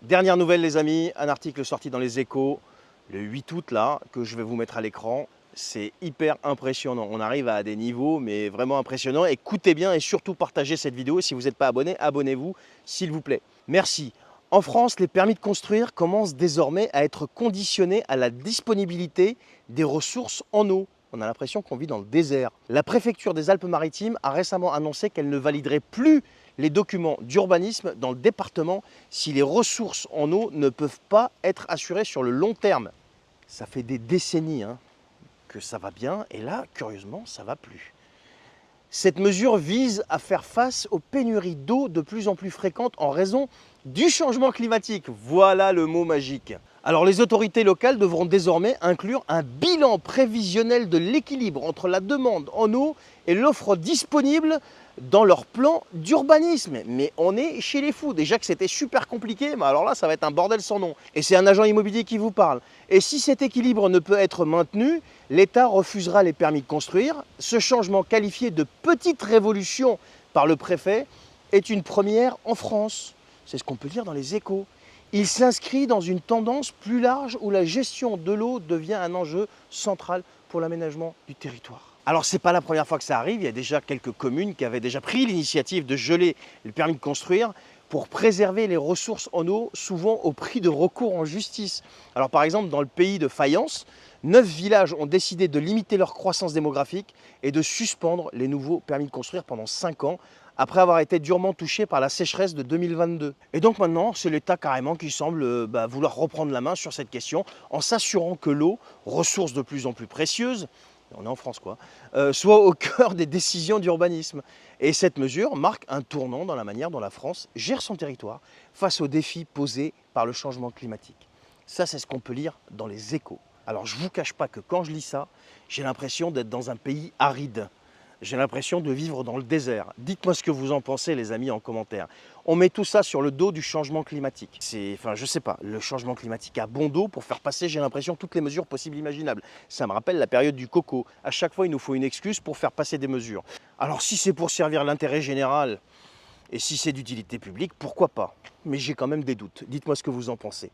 Dernière nouvelle les amis, un article sorti dans les Échos le 8 août là, que je vais vous mettre à l'écran. C'est hyper impressionnant, on arrive à des niveaux mais vraiment impressionnants. Écoutez bien et surtout partagez cette vidéo. Si vous n'êtes pas abonné, abonnez-vous s'il vous plaît. Merci. En France, les permis de construire commencent désormais à être conditionnés à la disponibilité des ressources en eau. On a l'impression qu'on vit dans le désert. La préfecture des Alpes-Maritimes a récemment annoncé qu'elle ne validerait plus les documents d'urbanisme dans le département si les ressources en eau ne peuvent pas être assurées sur le long terme. Ça fait des décennies que ça va bien et là, curieusement, ça ne va plus. Cette mesure vise à faire face aux pénuries d'eau de plus en plus fréquentes en raison du changement climatique. Voilà le mot magique. Alors les autorités locales devront désormais inclure un bilan prévisionnel de l'équilibre entre la demande en eau et l'offre disponible dans leur plan d'urbanisme. Mais on est chez les fous. Déjà que c'était super compliqué, mais alors là, ça va être un bordel sans nom. Et c'est un agent immobilier qui vous parle. Et si cet équilibre ne peut être maintenu, l'État refusera les permis de construire. Ce changement qualifié de petite révolution par le préfet est une première en France. C'est ce qu'on peut lire dans les Échos. Il s'inscrit dans une tendance plus large où la gestion de l'eau devient un enjeu central pour l'aménagement du territoire. Alors, ce n'est pas la première fois que ça arrive. Il y a déjà quelques communes qui avaient déjà pris l'initiative de geler le permis de construire pour préserver les ressources en eau, souvent au prix de recours en justice. Alors, par exemple, dans le pays de Fayence, 9 villages ont décidé de limiter leur croissance démographique et de suspendre les nouveaux permis de construire pendant 5 ans, après avoir été durement touché par la sécheresse de 2022. Et donc maintenant, c'est l'État carrément qui semble vouloir reprendre la main sur cette question en s'assurant que l'eau, ressource de plus en plus précieuse, on est en France quoi, soit au cœur des décisions d'urbanisme. Et cette mesure marque un tournant dans la manière dont la France gère son territoire face aux défis posés par le changement climatique. Ça, c'est ce qu'on peut lire dans les Échos. Alors je ne vous cache pas que quand je lis ça, j'ai l'impression d'être dans un pays aride. J'ai l'impression de vivre dans le désert. Dites-moi ce que vous en pensez, les amis, en commentaire. On met tout ça sur le dos du changement climatique. Je sais pas, le changement climatique a bon dos pour faire passer, j'ai l'impression, toutes les mesures possibles et imaginables. Ça me rappelle la période du coco. À chaque fois, il nous faut une excuse pour faire passer des mesures. Alors, si c'est pour servir l'intérêt général et si c'est d'utilité publique, pourquoi pas? Mais j'ai quand même des doutes. Dites-moi ce que vous en pensez.